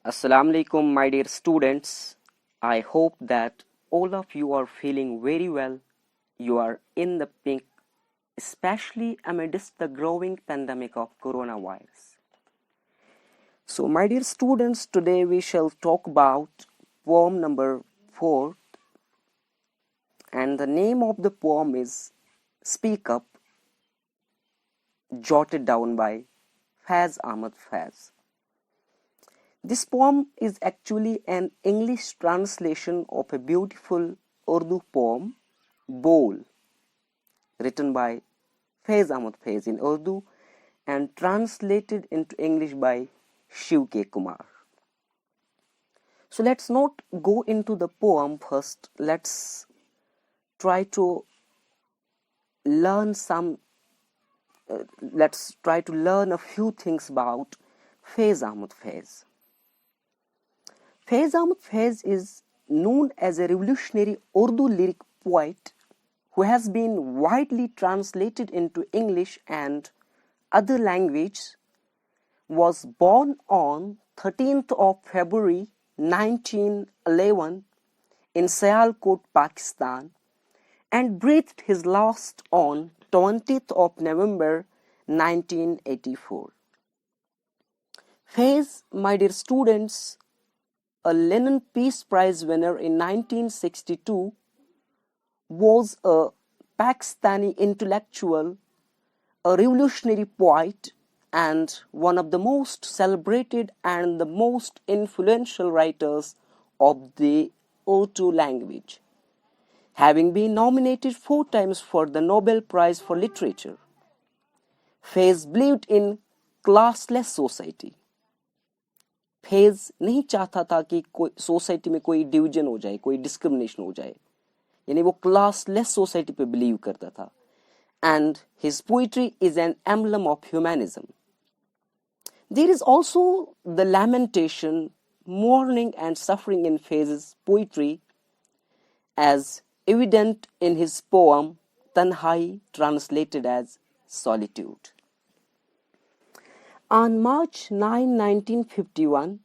Assalamu alaikum, my dear students. I hope that all of you are feeling very well. You are in the pink, especially amidst the growing pandemic of coronavirus. So, my dear students, today we shall talk about poem number 4, and the name of the poem is Speak Up, jotted down by Faiz Ahmad Faiz. This poem is actually an English translation of a beautiful Urdu poem, Bol, written by Faiz Ahmad Faiz in Urdu and translated into English by Shiv K. Kumar. So let's not go into the poem first. Let's try to learn a few things about Faiz Ahmad Faiz. Faiz Ahmad Faiz is known as a revolutionary Urdu lyric poet who has been widely translated into English and other languages. Was born on 13th of February 1911 in Sialkot, Pakistan, and breathed his last on 20th of November 1984. Faiz, my dear students, a Lenin Peace Prize winner in 1962, was a Pakistani intellectual, a revolutionary poet, and one of the most celebrated and the most influential writers of the Urdu language, having been nominated 4 times for the Nobel Prize for Literature. Faiz believed in classless society. Faiz नहीं चाहता था कि कोई society में कोई division हो जाए, कोई डिस्क्रिमिनेशन हो जाए, यानी वो क्लासलेस सोसाइटी पे बिलीव करता था. And his poetry is an emblem of humanism. There is also the lamentation, mourning and suffering in Faiz's poetry, as evident in his poem Tanhai, translated as solitude. On March 9, 1951,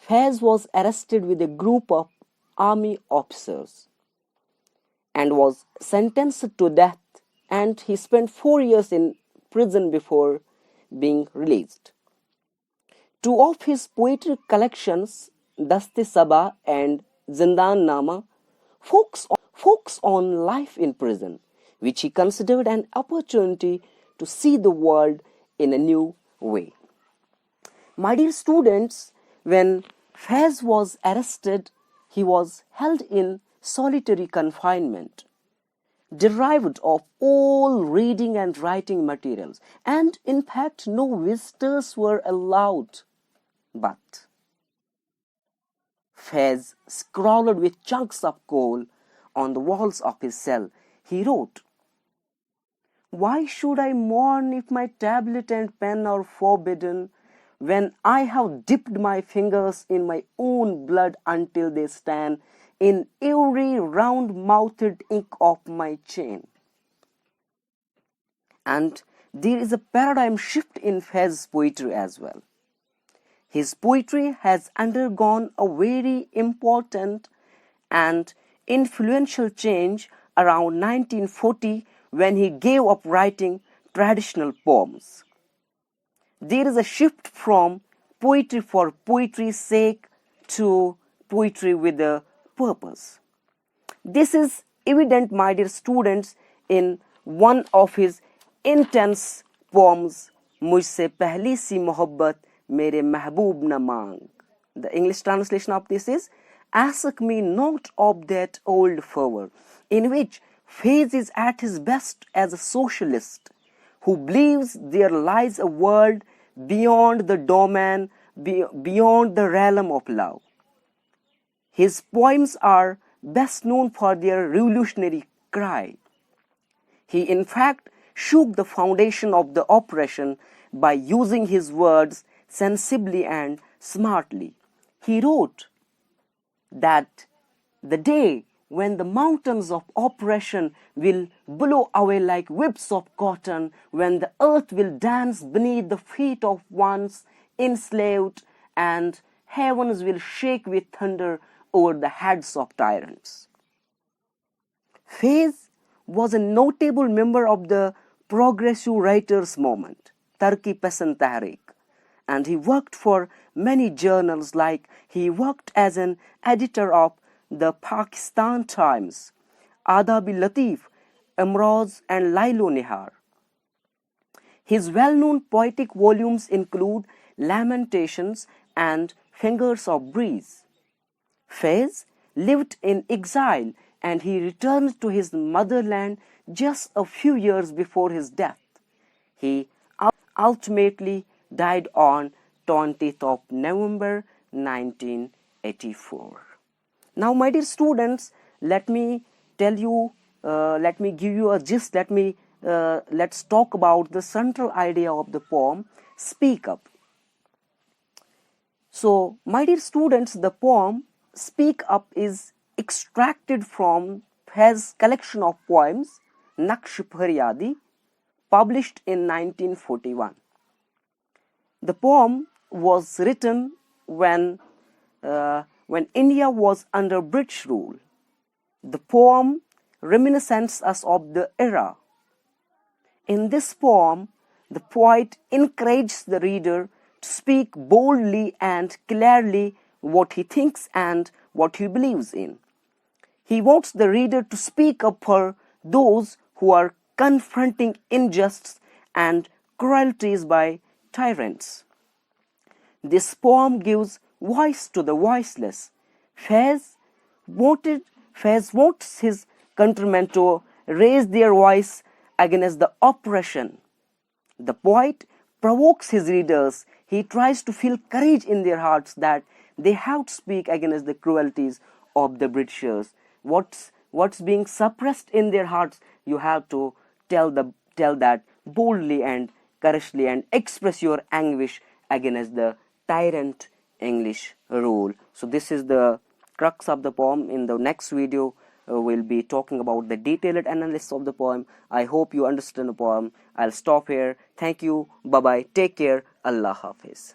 Faiz was arrested with a group of army officers and was sentenced to death, and he spent 4 years in prison before being released. 2 of his poetry collections, Daste Sabah and Zindan Nama, focus on life in prison, which he considered an opportunity to see the world in a new way. My dear students, when Faiz was arrested, he was held in solitary confinement, deprived of all reading and writing materials, and in fact no visitors were allowed. But Faiz scrawled with chunks of coal on the walls of his cell. He wrote, "Why should I mourn if my tablet and pen are forbidden, when I have dipped my fingers in my own blood until they stand in every round-mouthed ink of my chain?" And there is a paradigm shift in Faiz's poetry as well. His poetry has undergone a very important and influential change around 1940 when he gave up writing traditional poems. There is a shift from poetry for poetry's sake to poetry with a purpose. This is evident, my dear students, in one of his intense poems, "Mujhse pehli si mohabbat mere mehboob na mang." The English translation of this is, "Ask me not of that old fervor," in which Faiz is at his best as a socialist who believes there lies a world beyond the domain, beyond the realm of love. His poems are best known for their revolutionary cry. He in fact shook the foundation of the oppression by using his words sensibly and smartly. He wrote that the day when the mountains of oppression will blow away like whips of cotton, when the earth will dance beneath the feet of ones enslaved, and heavens will shake with thunder over the heads of tyrants. Faiz was a notable member of the progressive writers movement, Turkey, Pesand, Tahrik, and he worked for many journals, like he worked as an editor of the Pakistan Times, Adab-i-Latif, Amroz and Lailo-Nihar. His well-known poetic volumes include Lamentations and Fingers of Breeze. Faiz lived in exile and he returned to his motherland just a few years before his death. He ultimately died on 20th of November 1984. Now, my dear students, let me give you a gist. Let's talk about the central idea of the poem, Speak Up. So, my dear students, the poem Speak Up is extracted from Faiz's collection of poems, Naqsh Faryadi, published in 1941. The poem was written when India was under British rule. The poem reminisces us of the era. In this poem, the poet encourages the reader to speak boldly and clearly what he thinks and what he believes in. He wants the reader to speak up for those who are confronting injustice and cruelties by tyrants. This poem gives voice to the voiceless. Faiz wants his countrymen to raise their voice against the oppression. The poet provokes his readers. He tries to feel courage in their hearts that they have to speak against the cruelties of the Britishers. What's being suppressed in their hearts, you have to tell that boldly and courageously and express your anguish against the tyrant English rule. So this is the crux of the poem. In the next video, we'll be talking about the detailed analysis of the poem. I hope you understand the poem. I'll stop here. Thank you. Bye-bye. Take care. Allah Hafiz.